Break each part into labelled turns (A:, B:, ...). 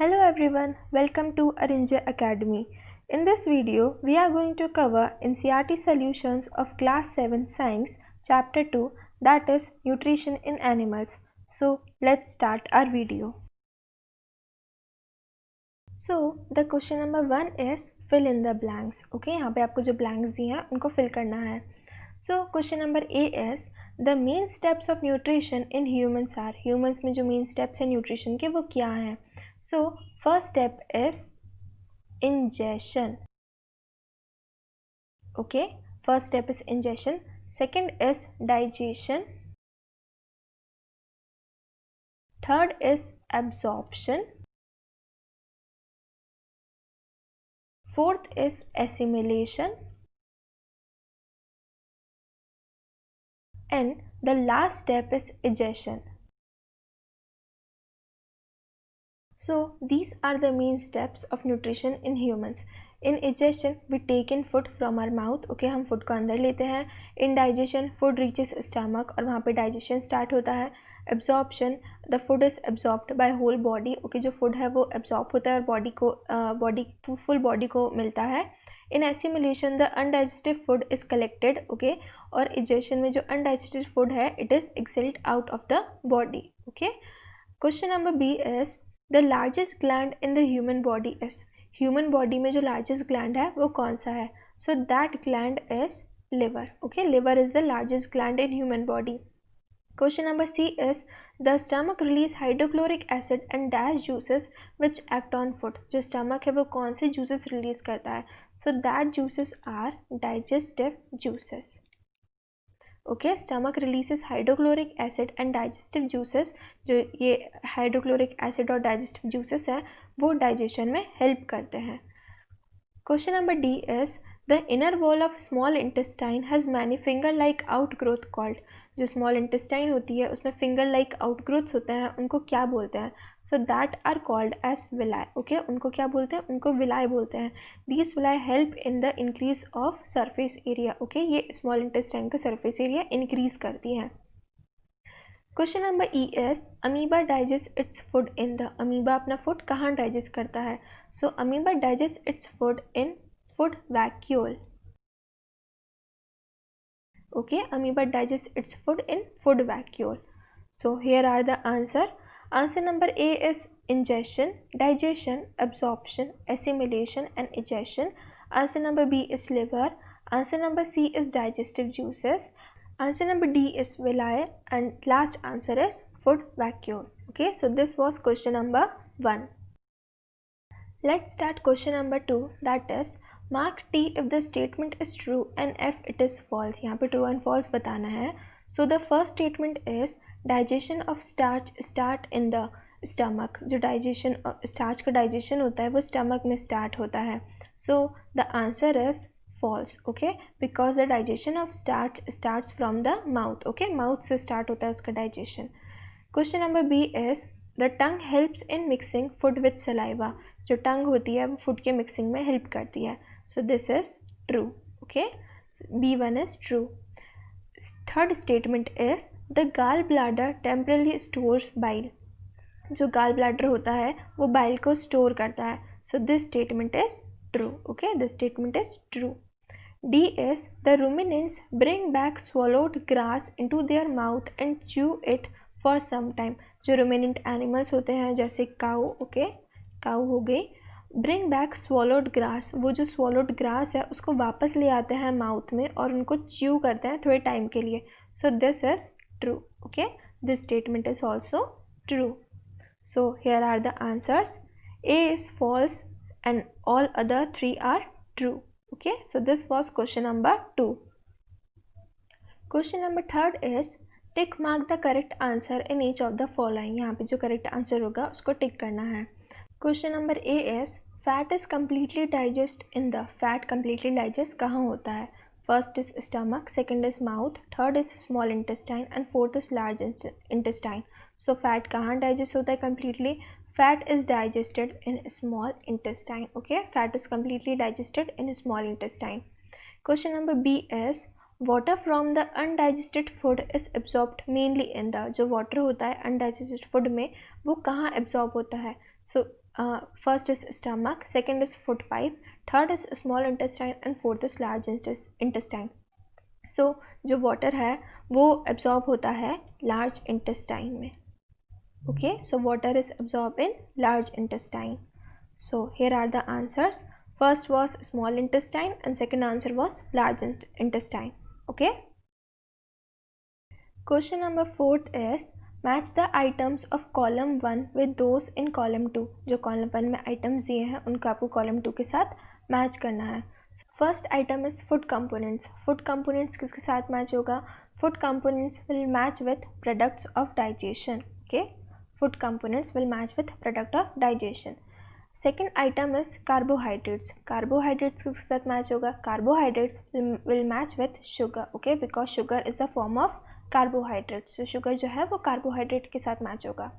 A: Hello everyone, welcome to Arinja Academy. In this video, we are going to cover NCERT solutions of Class 7 Science Chapter 2, that is Nutrition in Animals. So let's start our video. So the question number 1 is fill in the blanks. Okay, यहाँ पे आपको जो blanks दिए हैं उनको fill करना है. So question number A is the main steps of nutrition in humans are. Humans में जो main steps हैं nutrition के वो क्या हैं? So first step is ingestion. Okay, first step is ingestion. Second is digestion. Third is absorption. Fourth is assimilation. And the last step is egestion. So these are the main steps of nutrition in humans. In egestion we take in food from our mouth. Okay, हम food को अंदर लेते हैं. In digestion food reaches stomach और वहाँ पे digestion start होता है. Absorption, the food is absorbed by whole body. Okay, जो food है वो absorb होता है और full body को मिलता है. In assimilation the undigested food is collected. Okay, और egestion में जो undigested food है it is expelled out of the body. Okay, question number B is the largest gland in the human body is. Human body में जो largest gland है वो कौन सा है? So that gland is liver. Okay, liver is the largest gland in human body. Question number C is the stomach release hydrochloric acid and dash juices which act on food. जो stomach है वो कौन से juices release करता है? So that juices are digestive juices. Okay, stomach releases hydrochloric acid and digestive juices. जो ये hydrochloric acid और डाइजेस्टिव जूसेस हैं वो डाइजेशन में हेल्प करते हैं. Question number D is the inner wall of small intestine has many finger like outgrowth called. जो small intestine होती है उसमें फिंगर लाइक आउटग्रोथ्स होते हैं, उनको क्या बोलते हैं? So that are called as villi. Okay, उनको क्या बोलते हैं? उनको विलाई बोलते हैं. These villi help in the increase of surface area. Okay, ये स्मॉल इंटेस्टाइन का सरफेस एरिया इंक्रीज करती हैं. Question number E S amoeba digests its food in the. Amoeba अपना फूड कहाँ डाइजेस्ट करता है? So amoeba digests its food in food vacuole. Okay, amoeba digests its food in food vacuole. So here are the answer. Answer number A is ingestion, digestion, absorption, assimilation and egestion. Answer number B is liver. Answer number C is digestive juices. Answer number D is villi and last answer is food vacuole. Okay, so this was question number 1. Let's start question number 2, that is mark T if the statement is true and if it is false. यहाँ पे true and false बताना है. So the first statement is digestion of starch start in the stomach. जो digestion starch का digestion होता है वो stomach में start होता है. So the answer is false. Okay, because the digestion of starch starts from the mouth. Okay, mouth से start होता है उसका digestion. Question number B is the tongue helps in mixing food with saliva. जो टंग होती है वो food के mixing में हेल्प करती है. So this is true. Okay, B1 is true. Third statement is the gall bladder temporarily stores bile. जो gall bladder होता है वो बाइल को स्टोर करता है. So this statement is true. Okay, this statement is true. D is the ruminants bring back swallowed grass into their mouth and chew it for some time. जो ruminant animals होते हैं जैसे काऊ, okay, काऊ हो गई, bring back swallowed grass. वो जो swallowed grass है उसको वापस ले आते हैं माउथ में और उनको च्यू करते हैं थोड़े टाइम के लिए. So this is true. Okay, this statement is also true. So here are the answers. A is false and all other 3 are true. Okay, so this was question number 2. Question number 3 is tick mark the correct answer in each of the following. यहाँ पे जो correct answer होगा उसको tick करना है. Question number A is fat is completely digest in the. Fat completely digest कहाँ होता है? First is stomach, second is mouth, third is small intestine and fourth is large intestine. So fat कहाँ digest होता है completely? Fat is digested in small intestine. Okay, fat is completely digested in small intestine. Question number B is water from the undigested food is absorbed mainly in the. जो water होता है undigested food में वो कहाँ absorb होता है? So first is stomach, second is food pipe, third is small intestine and fourth is large intestine. So जो water है वो एब्जॉर्ब होता है लार्ज इंटेस्टाइन में. Okay, so water is absorb in large intestine. So here are the answers. First was small intestine and second answer was large intestine. Okay. Question number 4 is match the items of column 1 with those in column 2. जो column 1 में items दिए हैं उनको आपको column 2 के साथ match करना है. First item is food components. Food components किसके साथ match होगा? Food components will match with products of digestion. Okay. Food components will match with product of digestion. Second item is carbohydrates. Carbohydrates किसके साथ match होगा? Carbohydrates will match with sugar. Okay, because sugar is the form of carbohydrates. So sugar जो है वो carbohydrate के साथ match होगा.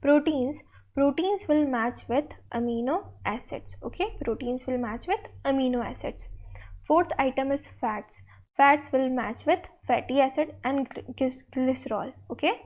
A: Proteins will match with amino acids. Okay, proteins will match with amino acids. Fourth item is fats. Fats will match with fatty acid and glycerol. Okay.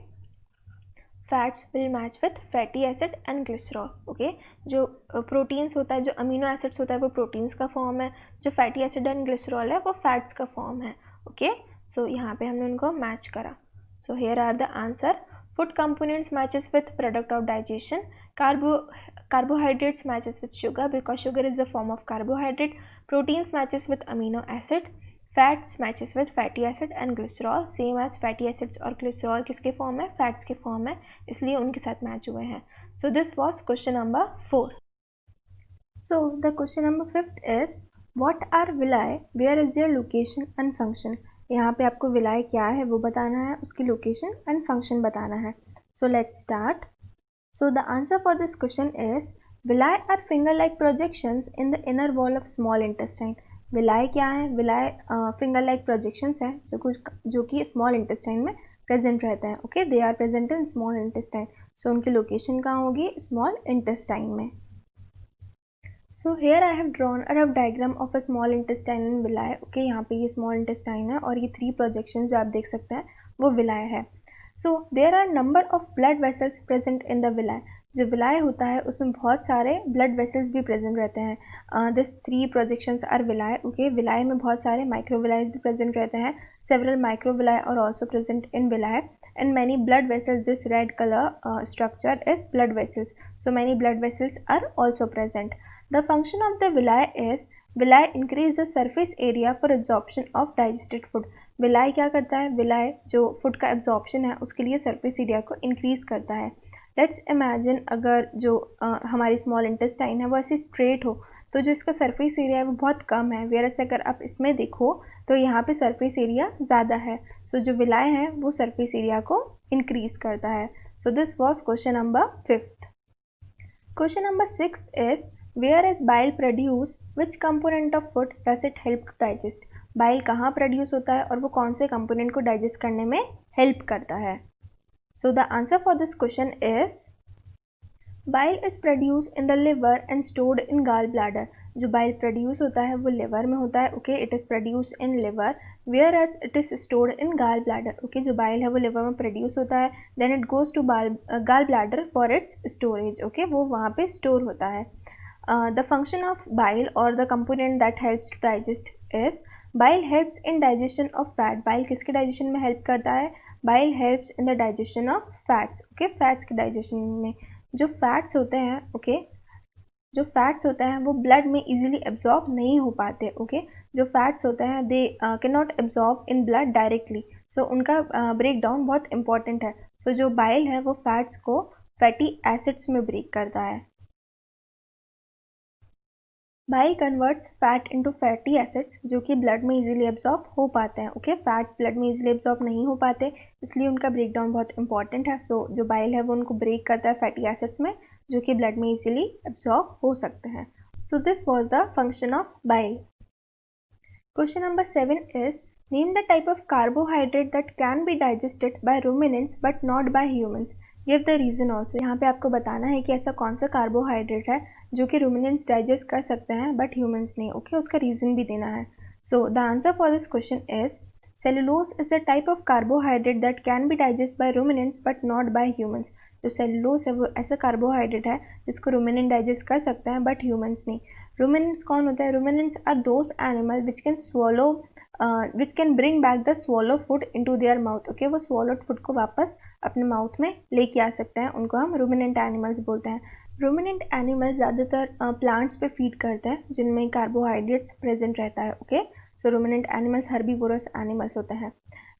A: Fats will match with fatty acid and glycerol. Okay, जो proteins होता है, जो amino acids होता है वो proteins का form है, जो फैटी एसिड एंड ग्लिसरॉल है वो फैट्स का फॉर्म है. ओके, सो यहाँ पे हमने उनको मैच करा. So here are the answer. Food components matches with product of digestion. Carbohydrates matches with sugar because sugar is the form of carbohydrate. Proteins matches with amino acid. Fats matches with fatty acid and glycerol. Same as fatty acids और glycerol किसके form है? Fats के form है, इसलिए उनके साथ match हुए हैं. So this was question number 4. So the question number 5 is what are villi, where is their location and function. यहाँ पे आपको विलाय क्या है वो बताना है, उसकी लोकेशन एंड फंक्शन बताना है. So let's start. So the answer for this question is villi are finger like projections in the inner wall of small intestine. Villi क्या है? विलाय फिंगर लाइक प्रोजेक्शंस हैं जो कि स्मॉल इंटेस्टाइन में present रहते हैं. Okay, they are present in small intestine. So उनकी location कहाँ होगी? स्मॉल इंटेस्टाइन में. So here I have drawn a rough diagram of a small intestine in villi. Okay, यहाँ पे ये स्मॉल इंटेस्टाइन है और ये 3 प्रोजेक्शन जो आप देख सकते हैं वो विलाय है. So there are number of blood vessels present in the villi. जो विलाय होता है उसमें बहुत सारे ब्लड वेसल्स भी प्रेजेंट रहते हैं. This 3 projections are villi. Okay, villi में बहुत सारे माइक्रोविलायज भी प्रेजेंट रहते हैं. Several microvilli are also present in villi and many blood vessels. This red color structure is blood vessels. So many blood vessels are also present. The function of the villi is villi increase the surface area for absorption of digested food. villi क्या करता है? villi जो food का absorption है उसके लिए surface area को increase करता है. Let's imagine अगर जो हमारी small intestine है वो ऐसे straight हो तो जो इसका सरफेस एरिया है वो बहुत कम है. वेयरएस अगर आप इसमें देखो तो यहाँ पे सरफेस एरिया ज़्यादा है. सो जो विलाय है वो सरफेस एरिया को इंक्रीज करता है. So this was question number 5. Question number 6 is where is bile produce, which component of food does it help to digest. Bile कहाँ प्रोड्यूस होता है और वो कौन से कंपोनेंट को डाइजेस्ट करने में हेल्प करता है. So the answer for this question is bile is produce in the liver and stored in gall bladder. जो बाइल प्रोड्यूस होता है वो लिवर में होता है. Okay, it is produce in liver whereas it is stored in gall bladder. Okay, जो bile है वो लिवर में प्रोड्यूस होता है, then it goes to gall bladder for its storage. Okay, वो वहाँ पे स्टोर होता है. द फंक्शन ऑफ बाइल और the component that helps to digest is bile helps in digestion of fat. Bile किसके डाइजेशन में हेल्प करता है? Bile helps in the digestion of fats. Okay, fats के डाइजेशन में जो फैट्स होते हैं, ओके, जो फैट्स होते हैं वो ब्लड में इजीली एब्जॉर्ब नहीं हो पाते. ओके, जो फैट्स होते हैं they can not absorb in blood directly. So उनका ब्रेक डाउन बहुत इंपॉर्टेंट है. सो जो बाइल है वो फैट्स को फैटी एसिड्स में ब्रेक करता है. Bile converts fat into fatty acids जो कि ब्लड में इजीली एब्जॉर्ब हो पाते हैं. ओके, फैट्स ब्लड में इजीली एब्जॉर्ब नहीं हो पाते इसलिए उनका ब्रेक डाउन बहुत इंपॉर्टेंट है. सो जो बाइल है वो उनको ब्रेक करता है फैटी एसिड्स में जो कि ब्लड में इजीली एब्जॉर्ब हो सकते हैं. So this was the function of bile. Question number 7 is name the type of carbohydrate that can be digested by ruminants but not by humans. Give the reason also. यहाँ पे आपको बताना है कि ऐसा कौन सा कार्बोहाइड्रेट है जो कि रूमिनेंट्स डाइजेस्ट कर सकते हैं बट ह्यूमंस नहीं. ओके, उसका रीजन भी देना है. So the answer for this question is cellulose is the type of carbohydrate that can be digest by ruminants but not by humans. जो सेलुलोज है वो ऐसा कार्बोहाइड्रेट है जिसको रूमिनेंट डाइजेस्ट कर सकता है, बट ह्यूमंस नहीं। रूमिनेंट्स कौन होता है? Ruminants are those animal which can swallow which can bring back the swallow food into their mouth. Okay, वो स्वॉलोड फूड को वापस अपने माउथ में लेके आ सकते हैं, उनको हम रूमिनेंट एनिमल्स बोलते हैं। रूमिनेंट एनिमल्स ज़्यादातर प्लांट्स पे फीड करते हैं जिनमें कार्बोहाइड्रेट्स प्रेजेंट रहता है। ओके, सो रूमिनेंट एनिमल्स हर्बीवोरस एनिमल्स होते हैं।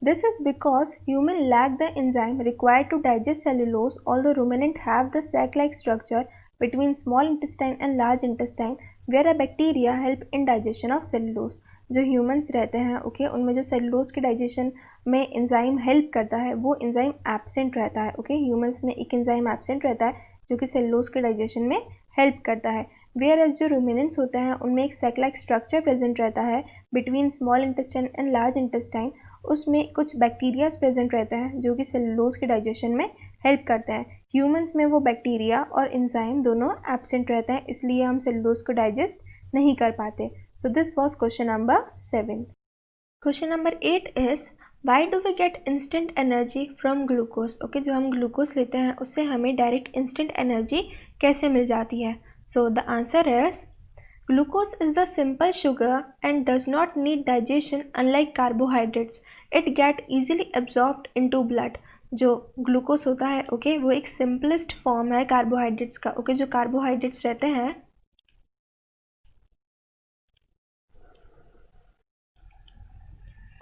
A: This is because humans lack the enzyme required to digest cellulose, although ruminants have the sac-like structure between small intestine and large intestine, where a bacteria help in digestion of cellulose. जो humans रहते हैं okay, उनमें जो cellulose के digestion में enzyme help करता है वो एंजाइम एब्सेंट रहता है। ओके, ह्यूमंस में एक एंजाइम एब्सेंट रहता है जो कि सेलुलोज के डाइजेशन में हेल्प करता है। वेयर एज जो रूमिनेंट्स होते हैं उनमें एक सैक-लाइक स्ट्रक्चर प्रेजेंट रहता है between small intestine and large intestine, उसमें कुछ बैक्टीरियाज प्रेजेंट रहते हैं जो कि सेलुलोज के डाइजेशन में हेल्प करते हैं। ह्यूमंस में वो बैक्टीरिया और एंजाइम दोनों एब्सेंट रहते हैं, इसलिए हम सेलुलोज को डाइजेस्ट नहीं कर पाते। So this was question number 7। Question number 8 is why do we get instant energy from glucose. Okay, जो हम ग्लूकोज लेते हैं उससे हमें डायरेक्ट इंस्टेंट एनर्जी कैसे मिल जाती है? So the answer is glucose is the simple sugar and does not need digestion unlike carbohydrates. It get easily absorbed into blood. जो ग्लूकोज होता है ओके वो एक सिंपलेस्ट फॉर्म है कार्बोहाइड्रेट्स का। ओके, जो कार्बोहाइड्रेट्स रहते हैं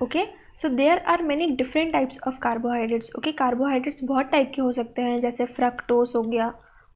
A: okay, so there are many different types of carbohydrates. Okay, carbohydrates बहुत टाइप के हो सकते हैं, जैसे फ्रक्टोज हो गया,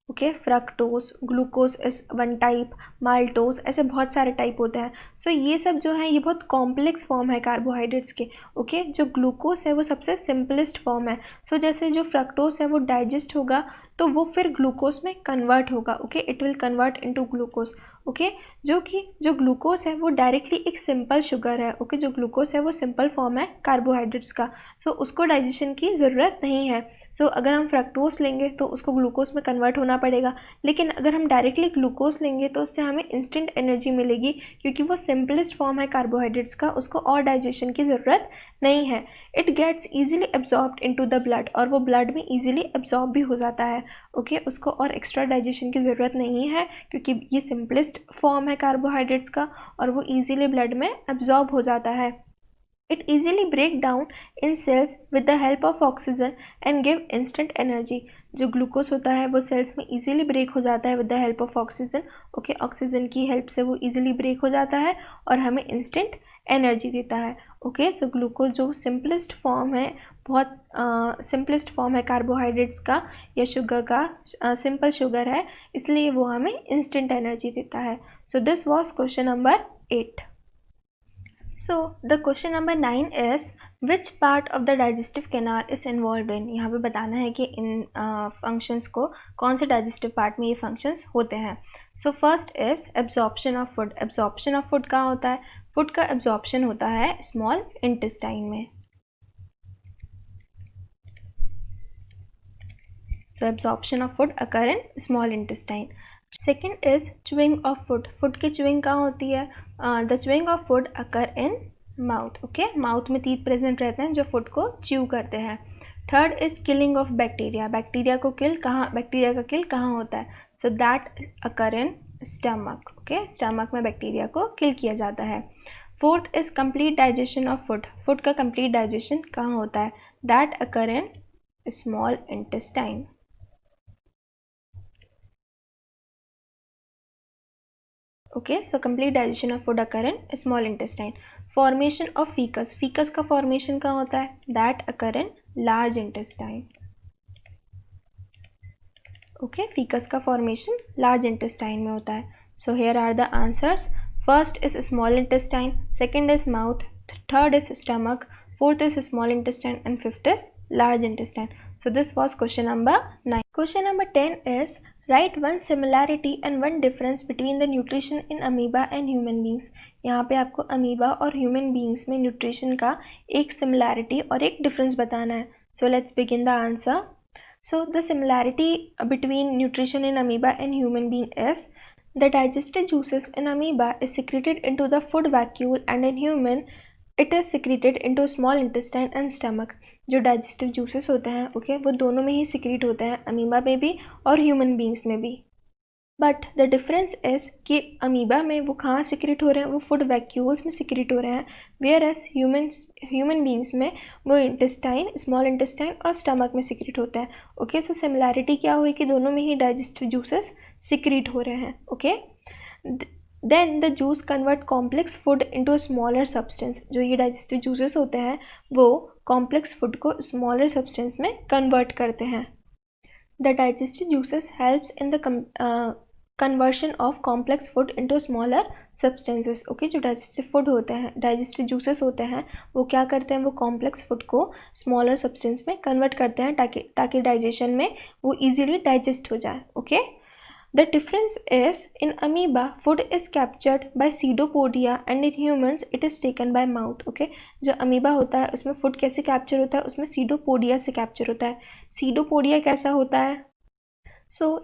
A: okay, fructose, glucose is one type, maltose, ऐसे बहुत सारे टाइप होते हैं। सो ये सब जो है ये बहुत कॉम्प्लेक्स फॉर्म है कार्बोहाइड्रेट्स के। ओके, जो ग्लूकोज है वो सबसे सिंपलेस्ट फॉर्म है। सो जैसे जो फ्रक्टोज है वो डाइजेस्ट होगा तो वो फिर ग्लूकोज में कन्वर्ट होगा। Okay, it will convert into glucose. Okay, जो ग्लूकोज है वो डायरेक्टली एक सिंपल शुगर है। ओके, जो ग्लूकोज है वो सिंपल फॉर्म है कार्बोहाइड्रेट्स का, सो उसको डाइजेशन की ज़रूरत नहीं है। सो अगर हम फ्रक्टोज लेंगे तो उसको ग्लूकोज में कन्वर्ट होना पड़ेगा, लेकिन अगर हम डायरेक्टली ग्लूकोज लेंगे तो उससे हमें इंस्टेंट एनर्जी मिलेगी क्योंकि वो सिंपलेस्ट फॉर्म है कार्बोहाइड्रेट्स का, उसको और डाइजेशन की ज़रूरत नहीं है। It gets easily absorbed into the blood, और वो ब्लड में ईजिली एब्जॉर्ब भी हो जाता है। ओके, उसको और एक्स्ट्रा डाइजेशन की ज़रूरत नहीं है क्योंकि ये सिंपलेस्ट फॉर्म है कार्बोहाइड्रेट्स का और वो ईजिली ब्लड में एब्जॉर्ब हो जाता है। It easily break down in cells with the help of oxygen and give instant energy. जो ग्लूकोज होता है वो सेल्स में इजीली ब्रेक हो जाता है with the help of oxygen. Okay, oxygen की हेल्प से वो इजीली ब्रेक हो जाता है और हमें इंस्टेंट एनर्जी देता है। ओके, सो ग्लूकोज जो सिंपलेस्ट फॉर्म है, बहुत सिंपलेस्ट फॉर्म है कार्बोहाइड्रेट्स का या शुगर का, सिंपल शुगर है, इसलिए वो हमें इंस्टेंट एनर्जी देता है। So this was question number 8। So the question number 9 is which part of the digestive canal is involved in। यहाँ पे बताना है कि इन functions को कौन से digestive part में ये functions होते हैं। So first is absorption of food। absorption of food कहाँ होता है? food का absorption होता है small intestine में। So absorption of food occur in small intestine। Second is chewing of food. Food की च्यूइंग कहाँ होती है? The chewing of food occur in mouth. Okay, mouth में टीथ प्रेजेंट रहते हैं जो फूड को च्यू करते हैं। Third is killing of bacteria. Bacteria का किल कहाँ होता है? So that occur in stomach. Okay, stomach में बैक्टीरिया को किल किया जाता है। Fourth is complete digestion of food. Food का कंप्लीट डाइजेशन कहाँ होता है? That occur in small intestine. Okay, so complete digestion of food occur in small intestine. Formation of faeces. Faeces का फॉर्मेशन कहाँ होता है? That occur in large intestine. Okay, faeces का formation large intestine में होता है। So here are the answers. First is small intestine, second is mouth, third is stomach, fourth is small intestine and fifth is large intestine. So this was question number 9. Question number 10 is write one similarity and one difference between the nutrition in amoeba and human beings. यहाँ पे आपको amoeba और human beings में nutrition का एक similarity और एक difference बताना है. So let's begin the answer. So the similarity between nutrition in amoeba and human being is the digestive juices in amoeba is secreted into the food vacuole, and in human it is secreted into small intestine and stomach. जो digestive juices होते हैं okay वो दोनों में ही secrete होते हैं, amoeba में भी और ह्यूमन बींग्स में भी। बट द डिफरेंस इज कि अमीबा में वो कहाँ सिक्रीट हो रहे हैं, वो फूड वैक्यूल्स में सिक्रीट हो रहे हैं, वेयर एज ह्यूमन बींग्स में वो इंटेस्टाइन, स्मॉल इंटेस्टाइन और स्टमक में सिक्रीट होता है। ओके सो सिमिलैरिटी क्या हुई कि दोनों में ही डाइजेस्टिव जूसेस सिक्रीट हो रहे हैं। Okay then the juice convert complex food into smaller substance. जो ये डाइजेस्टिव जूसेस होते हैं वो कॉम्प्लेक्स फूड को स्मॉलर सब्सटेंस में कन्वर्ट करते हैं। The digestive juices helps in the conversion of complex food into smaller substances. Okay जो डाइजेस्टिव फूड होते हैं, डाइजेस्टिव जूसेस होते हैं वो क्या करते हैं, वो कॉम्प्लेक्स फूड को स्मॉलर सब्सटेंस में कन्वर्ट करते हैं ताकि डाइजेशन में वो इजीली डाइजेस्ट हो जाए। Okay the difference is in amoeba food is captured by pseudopodia and in humans it is taken by mouth. Okay जो अमीबा होता है उसमें फूड कैसे कैप्चर होता है, उसमें सीडोपोडिया से कैप्चर होता है। सीडोपोडिया कैसा होता है,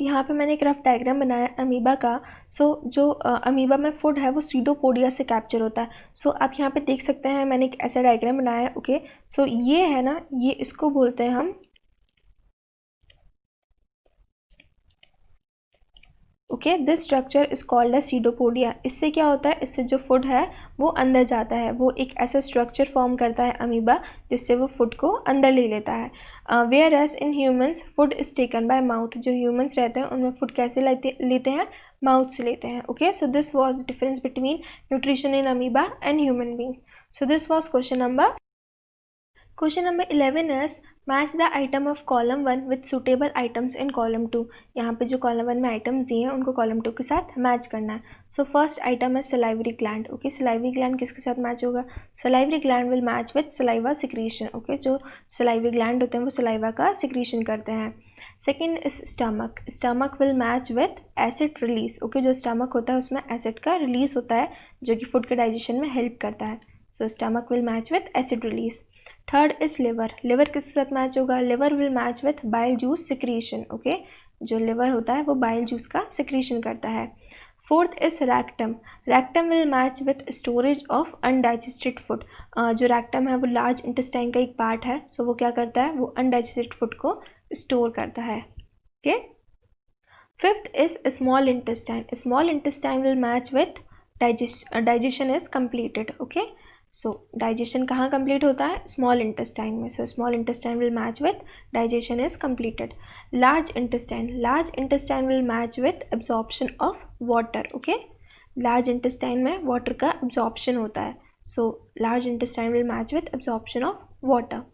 A: यहाँ पे मैंने एक रफ डायग्राम बनाया अमीबा का। जो अमीबा में फूड है वो सीडोपोडिया से कैप्चर होता है। आप यहाँ पे देख सकते हैं मैंने एक ऐसा डायग्राम बनाया है। ओके ये है ना, ये इसको बोलते हैं हम okay this structure is called as pseudopodia. इससे क्या होता है, इससे जो फूड है वो अंदर जाता है, वो एक ऐसा स्ट्रक्चर फॉर्म करता है अमीबा जिससे वो फूड को अंदर ले लेता है। Whereas in humans food is taken by mouth. जो ह्यूमंस रहते हैं उनमें फूड कैसे लेते हैं, माउथ से लेते हैं। Okay so this was the difference between nutrition in amoeba and human beings. So this was question number 11 is match the item of column 1 with suitable items in column 2। यहाँ पे जो column 1 में items दिए हैं उनको column 2 के साथ match करना है। So first item is salivary gland। Okay salivary gland किसके साथ match होगा, salivary gland will match with saliva secretion। Okay जो salivary gland होते हैं वो saliva का secretion करते हैं। Second is stomach। Stomach will match with acid release। Okay जो stomach होता है उसमें acid का release होता है जो कि food के digestion में help करता है। So stomach will match with acid release। Third is liver. Liver किसके साथ मैच होगा, liver will match with bile juice secretion. Okay जो लिवर होता है वो बाइल जूस का सिक्रीशन करता है। Fourth is rectum. Rectum will match with storage of undigested food. जो रैक्टम है वो लार्ज इंटेस्टाइन का एक पार्ट है, सो वो क्या करता है, वो अनडाइजेस्टेड फूड को स्टोर करता है। Okay fifth is small intestine. Small intestine will match with digestion is completed. Okay so digestion कहाँ कंप्लीट होता है, स्मॉल इंटेस्टाइन में। So small intestine will match with digestion is completed. Large intestine will match with absorption of water. Okay large intestine में water का absorption होता है, so large intestine will match with absorption of water.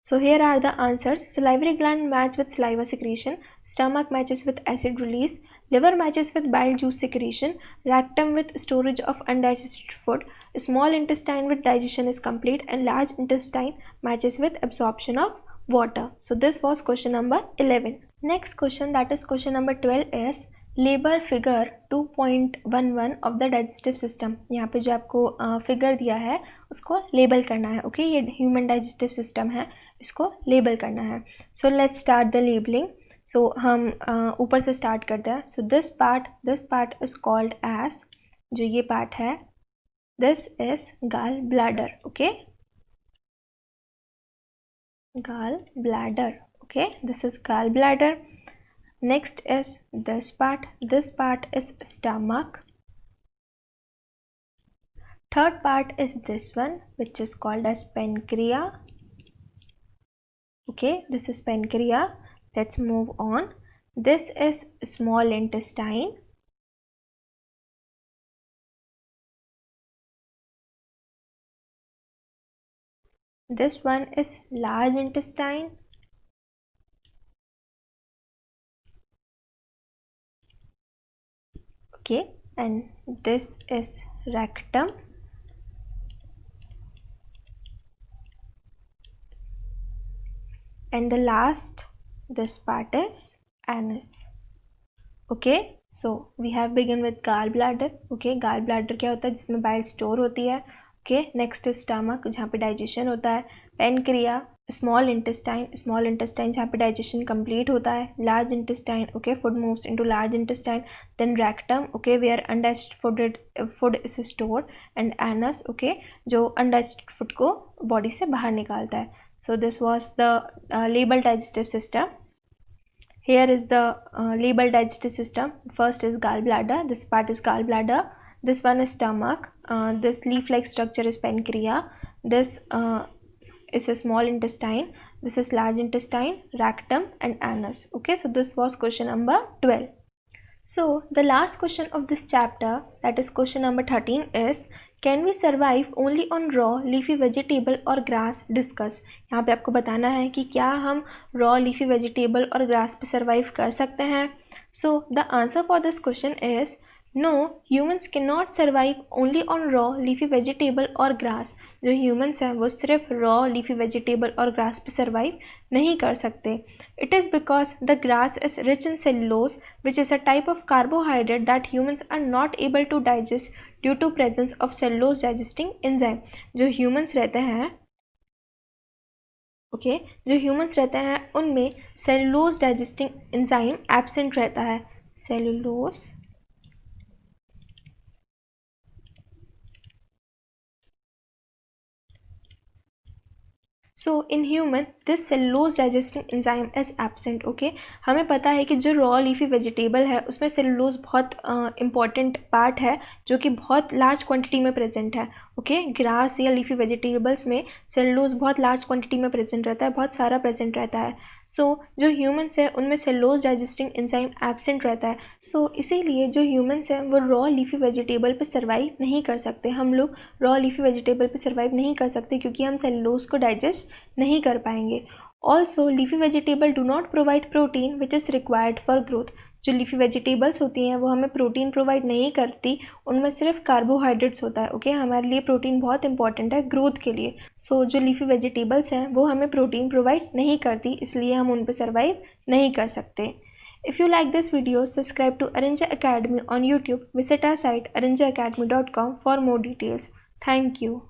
A: So here are the answers. Salivary gland match with saliva secretion, stomach matches with acid release, liver matches with bile juice secretion, rectum with storage of undigested food, small intestine with digestion is complete, and large intestine matches with absorption of water. So this was question number 11. Next question, that is question number 12 is labour figure 2.11 of the digestive system. यहाँ पे जो आपको figure दिया है उसको label करना है। Okay ये ह्यूमन डाइजेस्टिव सिस्टम है, इसको लेबल करना है। So let's start the labeling. So हम ऊपर से स्टार्ट करते हैं। So this part is called edge, जो ये पार्ट है this is gall bladder. Okay gall bladder. Okay this is gall bladder. Next is this part is stomach. Third part is this one which is called as pancreas. Okay this is pancreas. Let's move on. This is small intestine. This one is large intestine. Okay and this is rectum. And the last, this part is anus. Okay so we have begun with gallbladder. Okay gallbladder क्या होता है, जिसमें bile store होती है। Okay next is stomach, जहाँ पे digestion होता है। पेनक्रिया स्मॉल इंटेस्टाइन जहाँ पे डाइजेशन कंप्लीट होता है, large intestine, okay, food moves into large intestine, then rectum, okay, where undigested food is stored, and anus, okay, जो अनडाइजेस्टेड फूड को बॉडी से बाहर निकालता है. So this was the label digestive system. Here is the label digestive system. First is gallbladder. This part is gallbladder. This one is stomach. This leaf-like structure is pancreas. This is a small intestine. This is large intestine, rectum, and anus. Okay, so this was question number 12. So the last question of this chapter, that is question number 13, is can we survive only on raw leafy vegetable और grass. Discuss. यहाँ पे आपको बताना है कि क्या हम raw leafy vegetable और ग्रास पे सर्वाइव कर सकते हैं. So the answer for this question is no, humans can not survive only on raw leafy vegetable और ग्रास. जो ह्यूमन्स हैं वो सिर्फ रॉ लीफी वेजिटेबल और ग्रास पे सर्वाइव नहीं कर सकते. It is because the grass is rich in cellulose which is a type of carbohydrate that humans are not able to digest due to presence of cellulose digesting enzyme. जो humans रहते हैं, okay, जो humans रहते हैं उनमें cellulose digesting enzyme absent रहता है. Cellulose so in human this cellulose digesting enzyme is absent. Okay, हमें पता है कि जो रॉ लीफी वेजिटेबल है उसमें सेलुलोज बहुत इंपॉर्टेंट पार्ट है जो कि बहुत लार्ज क्वांटिटी में प्रेजेंट है. ओके, ग्रास या लीफी वेजिटेबल्स में सेलुलोज बहुत लार्ज क्वांटिटी में प्रेजेंट रहता है, बहुत सारा प्रेजेंट रहता है. सो जो ह्यूमन्स हैं उनमें सेलुलोज डाइजेस्टिंग एंजाइम एब्सेंट रहता है. सो इसीलिए जो ह्यूमन्स हैं वो रॉ लीफी वेजिटेबल पे सर्वाइव नहीं कर सकते. हम लोग रॉ लीफी वेजिटेबल पे सर्वाइव नहीं कर सकते क्योंकि हम सेलुलोज को डाइजेस्ट नहीं कर पाएंगे. Also leafy vegetable do not provide protein which is required for growth. जो लीफी वेजिटेबल्स होती हैं वो हमें प्रोटीन प्रोवाइड नहीं करती, उनमें सिर्फ कार्बोहाइड्रेट्स होता है. ओके, हमारे लिए प्रोटीन बहुत इंपॉर्टेंट है ग्रोथ के लिए. सो जो लीफी वेजिटेबल्स हैं वो हमें प्रोटीन प्रोवाइड नहीं करती, इसलिए हम उन पर सर्वाइव नहीं कर सकते. If you like this video, subscribe to Arinja Academy on YouTube. Visit our site arinjaacademy.com for more details. Thank you.